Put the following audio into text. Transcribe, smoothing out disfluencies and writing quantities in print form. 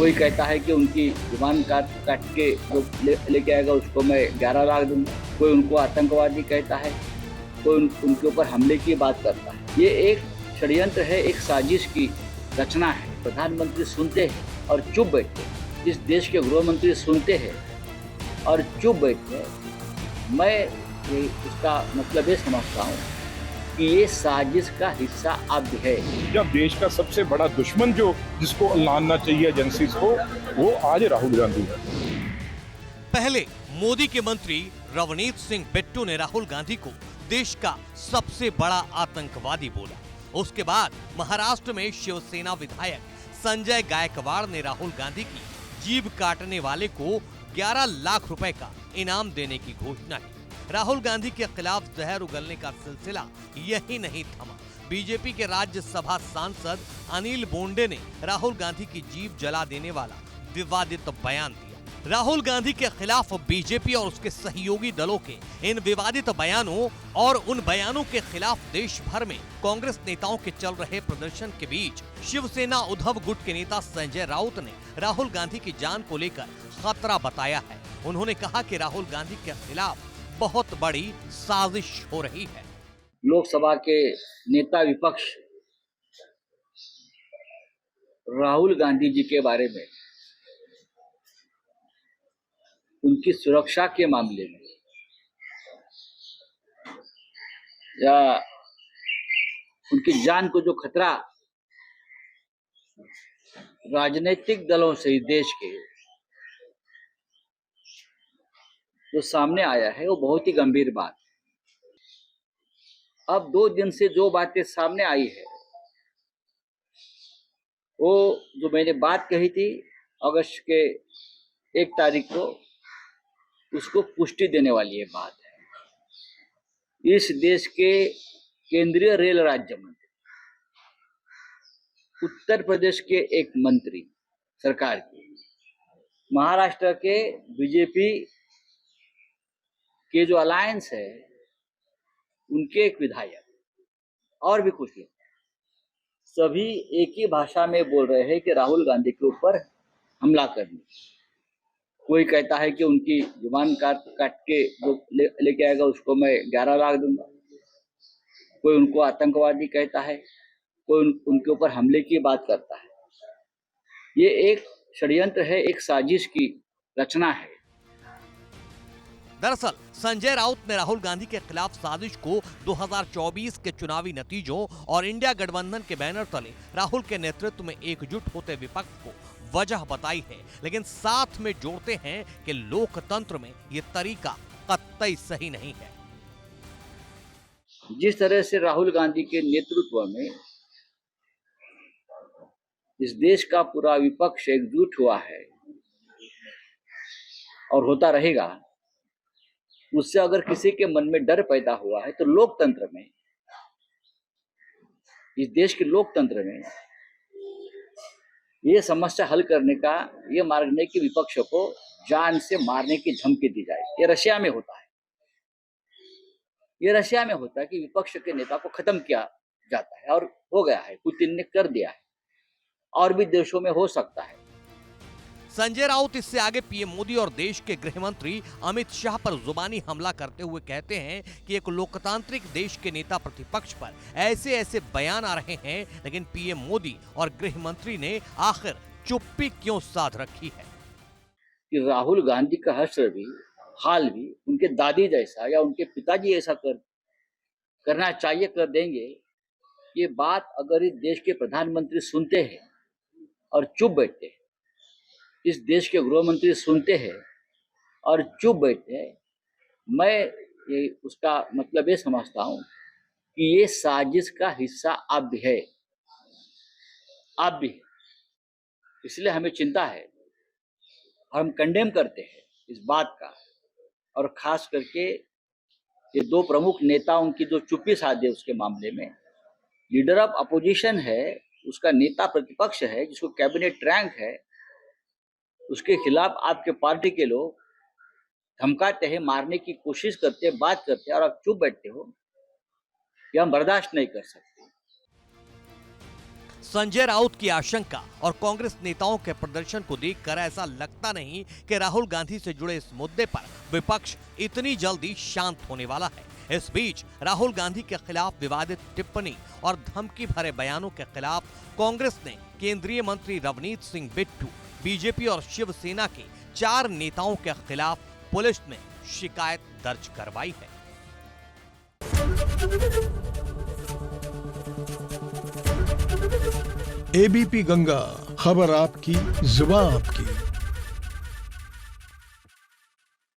कोई कहता है कि उनकी जुबान काट काट के जो लेके आएगा उसको मैं 11 लाख दूंगा। कोई उनको आतंकवादी कहता है, कोई उनके ऊपर हमले की बात करता है। ये एक षड्यंत्र है, एक साजिश की रचना है। प्रधानमंत्री सुनते हैं और चुप बैठते हैं। इस देश के गृह मंत्री सुनते हैं और चुप बैठते हैं। मैं इसका मतलब ये समझता हूँ कि ये साजिश का हिस्सा अब है। जब देश का सबसे बड़ा दुश्मन जो जिसको लानना चाहिए एजेंसीज को, वो आज राहुल गांधी है। पहले मोदी के मंत्री रवनीत सिंह बिट्टू ने राहुल गांधी को देश का सबसे बड़ा आतंकवादी बोला। उसके बाद महाराष्ट्र में शिवसेना विधायक संजय गायकवाड़ ने राहुल गांधी की जीभ काटने वाले को 11 लाख रुपए का इनाम देने की घोषणा की। राहुल गांधी के खिलाफ जहर उगलने का सिलसिला यही नहीं थमा। बीजेपी के राज्यसभा सांसद अनिल बोंडे ने राहुल गांधी की जीभ जला देने वाला विवादित बयान दिया। राहुल गांधी के खिलाफ बीजेपी और उसके सहयोगी दलों के इन विवादित बयानों और उन बयानों के खिलाफ देश भर में कांग्रेस नेताओं के चल रहे प्रदर्शन के बीच शिवसेना उद्धव गुट के नेता संजय राउत ने राहुल गांधी की जान को लेकर खतरा बताया है। उन्होंने कहा कि राहुल गांधी के खिलाफ बहुत बड़ी साजिश हो रही है। लोकसभा के नेता विपक्ष राहुल गांधी जी के बारे में, उनकी सुरक्षा के मामले में या उनकी जान को जो खतरा राजनीतिक दलों से इस देश के जो सामने आया है, वो बहुत ही गंभीर बात है। अब 2 दिन से जो बातें सामने आई है, वो जो मैंने बात कही थी अगस्त के 1 तारीख को, उसको पुष्टि देने वाली ये बात है। इस देश के केंद्रीय रेल राज्य मंत्री, उत्तर प्रदेश के एक मंत्री सरकार की, महाराष्ट्र के बीजेपी के जो अलायंस है उनके एक विधायक और भी कुछ लोग, सभी एक ही भाषा में बोल रहे हैं कि राहुल गांधी के ऊपर हमला करने। कोई कहता है कि उनकी जुबान काट काट के जो लेके आएगा उसको मैं 11 लाख दूंगा। कोई उनको आतंकवादी कहता है, कोई उनके ऊपर हमले की बात करता है। ये एक षड्यंत्र है, एक साजिश की रचना है। दरअसल संजय राउत ने राहुल गांधी के खिलाफ साजिश को 2024 के चुनावी नतीजों और इंडिया गठबंधन के बैनर तले राहुल के नेतृत्व में एकजुट होते विपक्ष को वजह बताई है, लेकिन साथ में जोड़ते हैं कि लोकतंत्र में ये तरीका कतई सही नहीं है। जिस तरह से राहुल गांधी के नेतृत्व में इस देश का पूरा विपक्ष एकजुट हुआ है और होता रहेगा, उससे अगर किसी के मन में डर पैदा हुआ है तो लोकतंत्र में, इस देश के लोकतंत्र में ये समस्या हल करने का ये मार्ग नहीं कि विपक्ष को जान से मारने की धमकी दी जाए। ये रशिया में होता है, ये रशिया में होता है कि विपक्ष के नेता को खत्म किया जाता है, और हो गया है, पुतिन ने कर दिया है, और भी देशों में हो सकता है। संजय राउत इससे आगे पीएम मोदी और देश के गृह मंत्री अमित शाह पर जुबानी हमला करते हुए कहते हैं कि एक लोकतांत्रिक देश के नेता प्रतिपक्ष पर ऐसे ऐसे बयान आ रहे हैं, लेकिन पीएम मोदी और गृह मंत्री ने आखिर चुप्पी क्यों साध रखी है। कि राहुल गांधी का हश्र भी, हाल भी उनके दादी जैसा या उनके पिताजी ऐसा करना चाहिए, कर देंगे। ये बात अगर इस देश के प्रधानमंत्री सुनते हैं और चुप बैठते हैं, इस देश के गृह मंत्री सुनते हैं और चुप बैठते हैं, मैं उसका मतलब ये समझता हूँ कि ये साजिश का हिस्सा अब भी है, अब भी। इसलिए हमें चिंता है, हम कंडेम करते हैं इस बात का, और खास करके ये 2 प्रमुख नेताओं की जो चुप्पी साधे उसके मामले में। लीडर ऑफ अपोजिशन है, उसका नेता प्रतिपक्ष है, जिसको कैबिनेट रैंक है, उसके खिलाफ आपके पार्टी के लोग धमकाते हैं, मारने की कोशिश करते हैं, बात करते हैं, और आप चुप बैठते हो, ये हम बर्दाश्त नहीं कर सकते। संजय राउत की आशंका और कांग्रेस नेताओं के प्रदर्शन को देखकर ऐसा लगता नहीं कि राहुल गांधी से जुड़े इस मुद्दे पर विपक्ष इतनी जल्दी शांत होने वाला है। इस बीच राहुल गांधी के खिलाफ विवादित टिप्पणी और धमकी भरे बयानों के खिलाफ कांग्रेस ने केंद्रीय मंत्री रवनीत सिंह बिट्टू, बीजेपी और शिवसेना के 4 नेताओं के खिलाफ पुलिस में शिकायत दर्ज करवाई है। एबीपी गंगा, खबर आपकी, जुबान आपकी।